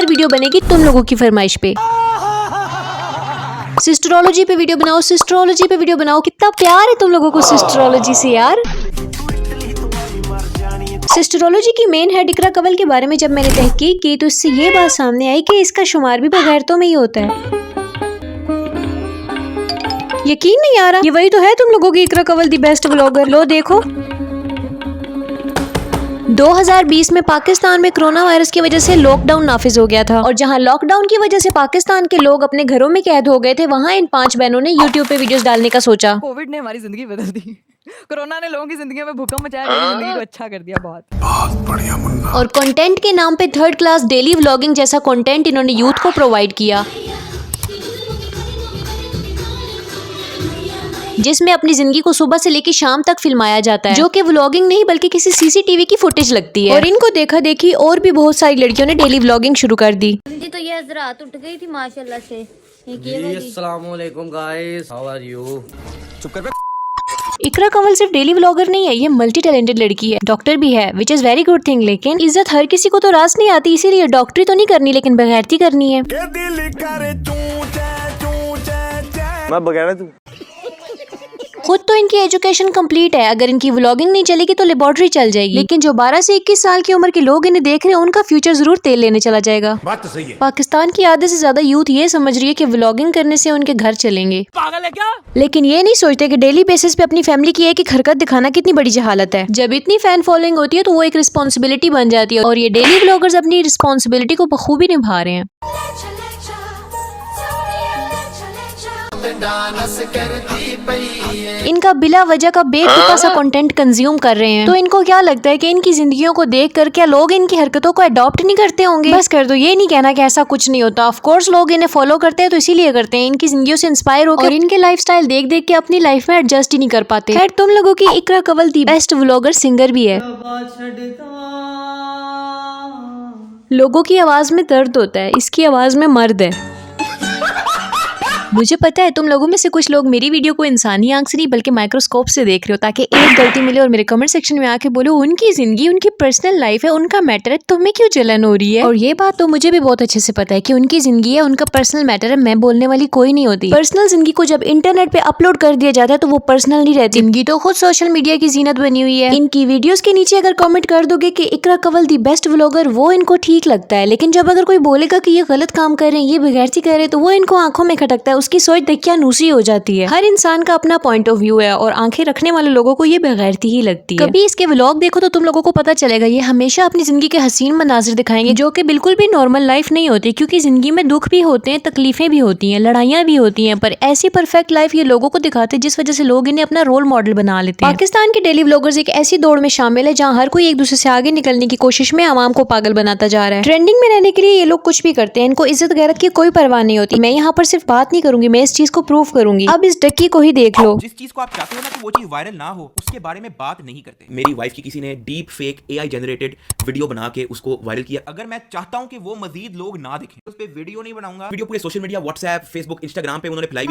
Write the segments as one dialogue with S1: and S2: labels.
S1: Video बनेगी तुम लोगों की फरमाइश पे। सिस्टरोलॉजी पे वीडियो बनाओ, सिस्टरोलॉजी पे वीडियो बनाओ। कितना प्यार है तुम लोगों को सिस्टरोलॉजी से यार। सिस्टरोलॉजी की मेन हेड इकरा कंवल के बारे में जब मैंने तहकीक की तो इससे ये बात सामने आई कि इसका शुमार भी बगैरतों में ही होता है। यकीन नहीं आ रहा, ये वही तो है तुम लोगों की Iqra Kanwal the best vlogger. लो देखो, 2020 में पाकिस्तान में कोरोना वायरस की वजह से लॉकडाउन नाफिज हो गया था और जहां लॉकडाउन की वजह से पाकिस्तान के लोग अपने घरों में कैद हो गए थे, वहां इन 5 बहनों ने यूट्यूब पे वीडियोस डालने का सोचा।
S2: कोविड ने हमारी जिंदगी बदल दी। कोरोना ने लोगों की जिंदगी में भूकंप मचाया, जिंदगी को अच्छा कर दिया। बहुत
S3: बढ़िया मुन्ना।
S1: और कंटेंट के नाम पे 3rd क्लास डेली व्लॉगिंग जैसा कंटेंट इन्होंने यूथ को प्रोवाइड किया, जिसमें अपनी जिंदगी को सुबह से लेकर शाम तक फिल्माया जाता है, जो कि व्लॉगिंग नहीं बल्कि किसी सीसीटीवी की फुटेज लगती है। और इनको देखा देखी और भी बहुत सारी लड़कियों ने डेली व्लॉगिंग शुरू कर दी।
S4: जी तो ये रात उठ गई थी माशाल्लाह से।
S5: अस्सलाम वालेकुम गाइस, हाउ आर यू? चुप कर बे।
S1: इकरा कंवल सिर्फ डेली व्लॉगर नहीं है, ये मल्टी टैलेंटेड लड़की है, डॉक्टर भी है, which is very good thing. लेकिन इज्जत हर किसी को तो रास नहीं आती, इसीलिए डॉक्टरी तो नहीं करनी लेकिन बगैरती करनी है।
S3: मैं बगैर तू
S1: खुद तो इनकी एजुकेशन कंप्लीट है, अगर इनकी व्लॉगिंग नहीं चलेगी तो लेबोरेटरी चल जाएगी। लेकिन जो 12 से 21 साल की उम्र के लोग इन्हें देख रहे हैं, उनका फ्यूचर जरूर तेल लेने चला जाएगा।
S3: बात तो सही है।
S1: पाकिस्तान की आधे से ज्यादा यूथ ये समझ रही है कि व्लॉगिंग करने से उनके घर चलेंगे।
S2: पागल है क्या?
S1: लेकिन ये नहीं सोचते कि डेली बेसिस पे अपनी फैमिली की एक हरकत दिखाना कितनी बड़ी जहालत है। जब इतनी फैन फॉलोइंग होती है तो वो एक रिस्पॉन्सिबिलिटी बन जाती है, और ये डेली व्लॉगर्स अपनी रिस्पॉन्सिबिलिटी को बखूबी निभा रहे हैं। इनका बिला वजह का बेतुका सा कंटेंट कंज्यूम कर रहे हैं, तो इनको क्या लगता है कि इनकी जिंदगियों को देखकर क्या लोग इनकी हरकतों को अडॉप्ट नहीं करते होंगे? बस कर दो, ये नहीं कहना कि ऐसा कुछ नहीं होता। ऑफ कोर्स लोग इन्हें फॉलो करते हैं तो इसीलिए करते हैं, इनकी जिंदगियों से इंस्पायर होकर और इनके लाइफस्टाइल देख देख के अपनी लाइफ में एडजस्ट ही नहीं कर पाते। खैर, तुम लोगों की Iqra Kanwal the best vlogger singer भी है। लोगों की आवाज में दर्द होता है, इसकी आवाज में मर्द है। मुझे पता है तुम लोगों में से कुछ लोग मेरी वीडियो को इंसानी आंख से नहीं बल्कि माइक्रोस्कोप से देख रहे हो, ताकि एक गलती मिले और मेरे कमेंट सेक्शन में आके बोलो उनकी जिंदगी, उनकी पर्सनल लाइफ है, उनका मैटर है, तुम्हें क्यों जलन हो रही है? और ये बात तो मुझे भी बहुत अच्छे से पता है कि उनकी जिंदगी है, उनका पर्सनल मैटर है, मैं बोलने वाली कोई नहीं होती। पर्सनल जिंदगी को जब इंटरनेट पे अपलोड कर दिया जाता है तो वो पर्सनल नहीं रहती, जिंदगी तो खुद सोशल मीडिया की जीनत बनी हुई है। इनकी वीडियोस के नीचे अगर कमेंट कर दोगे कि इकरा कंवल दी बेस्ट व्लॉगर, वो इनको ठीक लगता है। लेकिन जब अगर कोई बोलेगा कि ये गलत काम कर रहे हैं, ये बगैरती कर रहे हैं, तो वो इनको आंखों में खटकता है, उसकी सोच देख नूसी हो जाती है। हर इंसान का अपना पॉइंट ऑफ व्यू है और आंखें रखने वाले लोगों को ये बगैरती ही लगती है। कभी इसके व्लॉग देखो तो तुम लोगों को पता चलेगा, ये हमेशा अपनी जिंदगी के हसीन मनाजिर दिखाएंगे जो कि बिल्कुल भी नॉर्मल लाइफ नहीं होती, क्योंकि जिंदगी में दुख भी होते हैं, तकलीफें भी होती हैं, लड़ाइयां भी होती हैं, पर ऐसी परफेक्ट लाइफ ये लोगों को दिखाते हैं जिस वजह से लोग इन्हें अपना रोल मॉडल बना लेते हैं। पाकिस्तान के डेली व्लॉगर्स एक ऐसी दौड़ में शामिल है जहाँ हर कोई एक दूसरे से आगे निकलने की कोशिश में आवाम को पागल बनाता जा रहा है। ट्रेंडिंग में रहने के लिए ये लोग कुछ भी करते हैं, इनको इज्जत गैरत की कोई परवाह नहीं होती। मैं यहाँ पर सिर्फ बात नहीं करूंगी, मैं इस चीज को प्रूव करूंगी। अब इस डक्की को ही देख लो।
S6: जिस चीज को आप चाहते हो ना कि वो चीज वायरल ना हो, उसके बारे में बात नहीं करते। मेरी वाइफ की किसी ने deep fake AI generated video बना के उसको वायरल किया। अगर मैं चाहता हूं कि वो मजीद लोग ना देखें, उस पे वीडियो नहीं बनाऊंगा। वीडियो पूरे social media, WhatsApp, Facebook, Instagram पे उन्होंने फैलाई।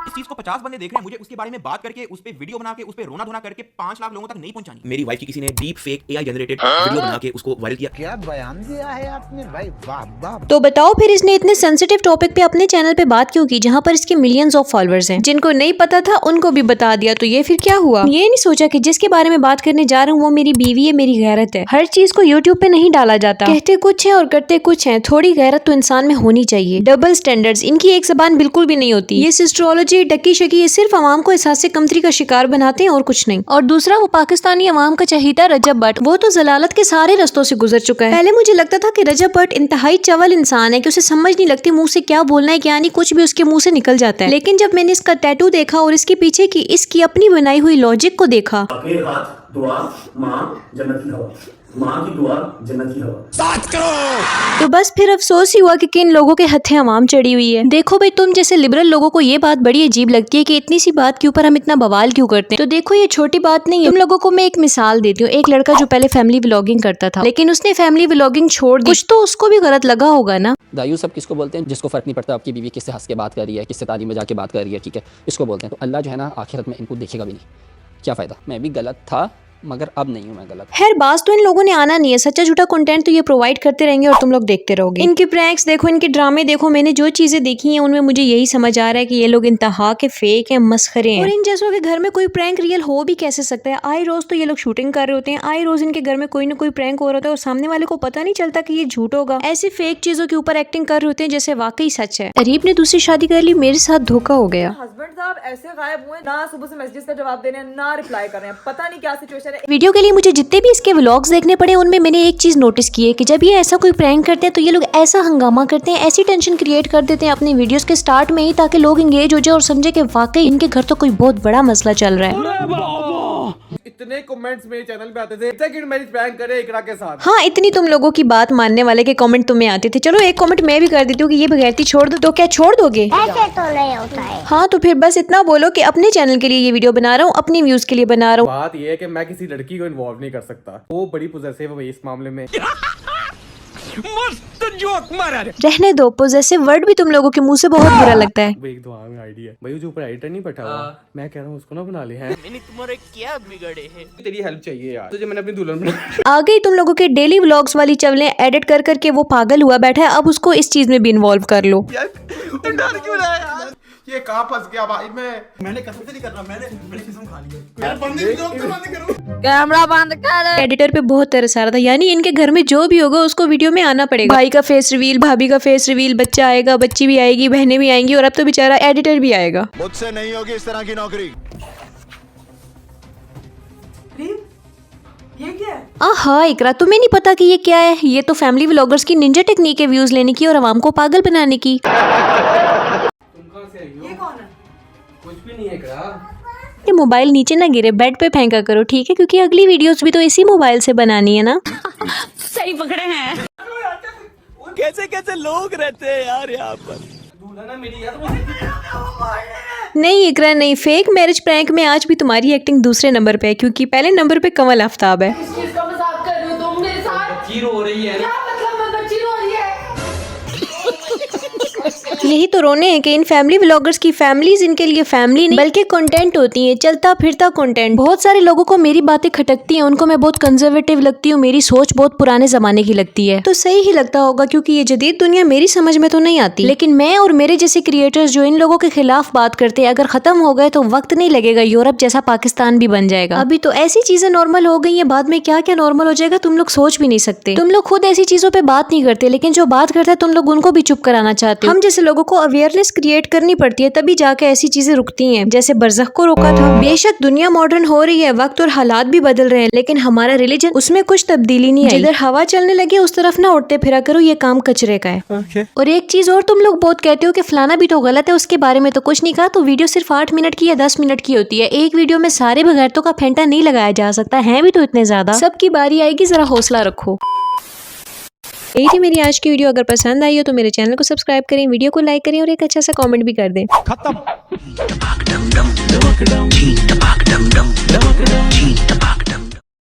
S6: इस चीज को 50 बंदे देख रहे हैं, मुझे उसके बारे में बात करके, उस पे वीडियो बना के, उस पे रोना धोना करके 5 लाख लोगों तक नहीं पहुंचानी। मेरी वाइफ की किसी ने deep fake AI generated video बना के उसको वायरल किया।
S7: क्या बयान दिया है आपने भाई, वाह वाह।
S1: तो बताओ फिर इसने इतने सेंसिटिव टॉपिक पे अपने चैनल पे बात क्यों की, जहाँ पर इसके मिलियंस ऑफ फॉलोअर्स हैं? जिनको नहीं पता था उनको भी बता दिया, तो ये फिर क्या हुआ? ये नहीं सोचा कि जिसके बारे में बात करने जा रहा हूँ वो मेरी बीवी है, मेरी गैरत है। हर चीज को यूट्यूब पे नहीं डाला जाता, कहते कुछ है और करते कुछ है। थोड़ी गैरत तो इंसान में होनी चाहिए। डबल स्टैंडर्ड्स, इनकी एक जबान बिल्कुल भी नहीं होती। ये सिस्ट्रोलॉजी, डक्की शकी, ये सिर्फ आवाम को एहसास कमतरी का शिकार बनाते हैं और कुछ नहीं। और दूसरा, वो पाकिस्तानी आवाम का चहीता रजब भट्ट, वो तो जलालत के सारे रस्तों से गुजर चुका है। पहले मुझे लगता था कि रजब भट्ट इंतहाई चवल इंसान है, कि उसे समझ नहीं लगती मुंह से क्या बोलना है क्या नहीं, कुछ भी उसके मुंह से निकल जाता है। लेकिन जब मैंने इसका टैटू देखा और इसके पीछे की इसकी अपनी बनाई हुई लॉजिक को देखा,
S8: दुआ माँ जन्नत की हवा, माँ की दुआ जन्नत की हवा।
S1: तो बस फिर अफसोस ही हुआ कि किन लोगों के हथे अवाम चढ़ी हुई है। देखो भाई, तुम जैसे लिबरल लोगों को ये बात बड़ी अजीब लगती है कि इतनी सी बात के ऊपर हम इतना बवाल क्यों करते हैं। तो देखो, ये छोटी बात नहीं है। तुम लोगों को मैं एक मिसाल देती हूँ। एक लड़का जो पहले फैमिली व्लॉगिंग करता था, लेकिन उसने फैमिली व्लॉगिंग छोड़ दी, कुछ तो उसको भी गलत लगा होगा ना।
S5: दायूं सब किसको बोलते हैं? जिसको फर्क नहीं पड़ता आपकी बीवी किससे हंस के बात कर रही है, किससे ताली में जाके बात कर रही है, ठीक है, इसको बोलते हैं। तो अल्लाह जो है ना आखिरत में इनको देखेगा भी नहीं। क्या फ़ायदा? मैं भी गलत था,
S9: मगर अब नहीं हूँ मैं गलत।
S1: खैर बात तो इन लोगों ने आना नहीं है, सच्चा झूठा कंटेंट तो ये प्रोवाइड करते रहेंगे और तुम लोग देखते रहोगे। इनके प्रैंक्स देखो, इनके ड्रामे देखो, मैंने जो चीजें देखी हैं उनमें मुझे यही समझ आ रहा है कि ये लोग इंतहा के फेक हैं, मस्खरे हैं। और इन जैसों के घर में कोई प्रैंक रियल हो भी कैसे सकता है? आए रोज तो ये लोग शूटिंग कर रहे होते हैं, आए रोज इनके घर में कोई ना कोई प्रैंक हो रहा होता है और सामने वाले को पता नहीं चलता कि ये झूठ होगा। ऐसी फेक चीजों के ऊपर एक्टिंग कर रहे होते हैं जैसे वाकई सच है। अरीब ने दूसरी शादी कर ली, मेरे साथ धोखा हो गया।
S2: हस्बैंड साहब ऐसे गायब हुए, ना सुबह से मैसेजेस का जवाब दे रहे हैं, ना रिप्लाई कर रहे हैं, पता नहीं क्या सिचुएशन है।
S1: वीडियो के लिए मुझे जितने भी इसके व्लॉग्स देखने पड़े उनमें मैंने एक चीज नोटिस की है कि जब ये ऐसा कोई प्रैंक करते हैं तो ये लोग ऐसा हंगामा करते हैं, ऐसी टेंशन क्रिएट कर देते हैं अपने वीडियोस के स्टार्ट में ही, ताकि लोग एंगेज हो जाए और समझे कि वाकई इनके घर तो कोई बहुत बड़ा मसला चल रहा है।
S5: इतने कमेंट्स मेरे चैनल पे आते थे, सेकंड मैरिज प्रैंक करे इकरा के साथ।
S1: हाँ, इतनी तुम लोगों की बात मानने वाले के कमेंट तुम्हें आते थे। चलो एक कमेंट मैं भी कर देती हूँ कि ये बगैरती छोड़ दो, तो क्या छोड़ दोगे?
S4: ऐसे तो नहीं होता है।
S1: हाँ तो फिर बस इतना बोलो कि अपने चैनल के लिए ये वीडियो बना रहा हूँ, अपनी व्यूज के लिए बना रहा हूँ।
S5: बात ये है कि मैं किसी लड़की को इन्वॉल्व नहीं कर सकता, वो बड़ी पॉसेसिव है इस मामले में।
S1: रहने दो, पॉजेसिव वर्ड भी तुम लोगों के मुंह से बहुत बुरा लगता है।
S5: एक दुआ में आइडिया भाई, जो ऊपर एडिटर नहीं बैठा हुआ, मैं कह रहा हूँ उसको ना बना ले। हैं मैंने तुम्हारे क्या बिगड़े हैं, तेरी हेल्प चाहिए यार, तुझे मैंने अपनी दुल्हन बना।
S1: आ गई तुम लोगों के डेली व्लॉग्स वाली चवलें, एडिट कर करके वो पागल हुआ बैठा है, अब उसको इस चीज में भी इन्वॉल्व कर लो।
S5: डर क्यों रहा है यार? ये कहाँ फंस गया भाई? मैंने कसम से नहीं कर रहा, मैंने कसम खा ली है। यार बंदे ब्लॉग तो बंद करो,
S2: कैमरा बंद कर।
S1: एडिटर पे बहुत तरस आ रहा था, यानी इनके घर में जो भी होगा उसको वीडियो में आना पड़ेगा। भाई का फेस रिवील, भाभी का फेस रिवील, बच्चा आएगा, बच्ची भी आएगी, बहनें भी आएंगी और अब तो बेचारा एडिटर भी आएगा।
S3: मुझसे नहीं होगी इस तरह की नौकरी।
S2: ये क्या है?
S1: आहा इकरा, तुम्हें नहीं पता कि ये क्या है? ये तो फैमिली व्लॉगर्स की निंजा टेक्निक है व्यूज लेने की और आवाम को पागल बनाने की।
S2: ये कौन है?
S5: कुछ भी नहीं है करा।
S1: ये मोबाइल नीचे ना गिरे, बेड पे फेंका करो, ठीक है? क्योंकि अगली वीडियोस भी तो इसी मोबाइल से बनानी है ना।
S2: सही पकड़े हैं।
S3: कैसे कैसे लोग रहते हैं यार यहाँ पर।
S1: नहीं इकरा नहीं, फेक मैरिज प्रैंक में आज भी तुम्हारी एक्टिंग दूसरे नंबर पे है, क्योंकि पहले नंबर पे कमल आफ्ताब है।
S2: इस चीज का मजाक कर रही हो तुम मेरे साथ?
S5: बच्ची रो रही है।
S2: क्या मतलब मैं बच्ची रो रही है?
S1: यही तो रोने हैं कि इन फैमिली व्लॉगर्स की फैमिलीज इनके लिए फैमिली नहीं बल्कि कंटेंट होती है, चलता फिरता कंटेंट। बहुत सारे लोगों को मेरी बातें खटकती हैं, उनको मैं बहुत कंजर्वेटिव लगती हूँ, मेरी सोच बहुत पुराने जमाने की लगती है। तो सही ही लगता होगा क्योंकि ये जदीद दुनिया मेरी समझ में तो नहीं आती। लेकिन मैं और मेरे जैसे क्रिएटर्स जो इन लोगों के खिलाफ बात करते हैं, अगर खत्म हो गए तो वक्त नहीं लगेगा, यूरोप जैसा पाकिस्तान भी बन जाएगा। अभी तो ऐसी चीजें नॉर्मल हो गई है, बाद में क्या क्या नॉर्मल हो जाएगा तुम लोग सोच भी नहीं सकते। तुम लोग खुद ऐसी चीजों पे बात नहीं करते, लेकिन जो बात करता है तुम लोग उनको भी चुप कराना चाहते हो। हम जैसे लोगों को अवेयरनेस क्रिएट करनी पड़ती है, तभी जाके ऐसी चीजें रुकती हैं। जैसे बरज़ख को रोका था। बेशक दुनिया मॉडर्न हो रही है, वक्त और हालात भी बदल रहे हैं, लेकिन हमारा रिलीजन उसमें कुछ तब्दीली नहीं आई। जिधर हवा चलने लगे उस तरफ ना उड़ते फिरा करो, ये काम कचरे का है। और एक चीज और, तुम लोग बहुत कहते हो कि फलाना भी तो गलत है, उसके बारे में तो कुछ नहीं कहा। तो वीडियो सिर्फ 8 मिनट की या 10 मिनट की होती है। एक वीडियो में सारे बगैरतों का फेंटा नहीं लगाया जा सकता है भी तो इतने ज्यादा। सबकी बारी आएगी, जरा हौसला रखो। यही थी मेरी आज की वीडियो। अगर पसंद आई हो तो मेरे चैनल को सब्सक्राइब करें, वीडियो को लाइक करें और एक अच्छा सा कमेंट भी कर दें।
S3: खत्म।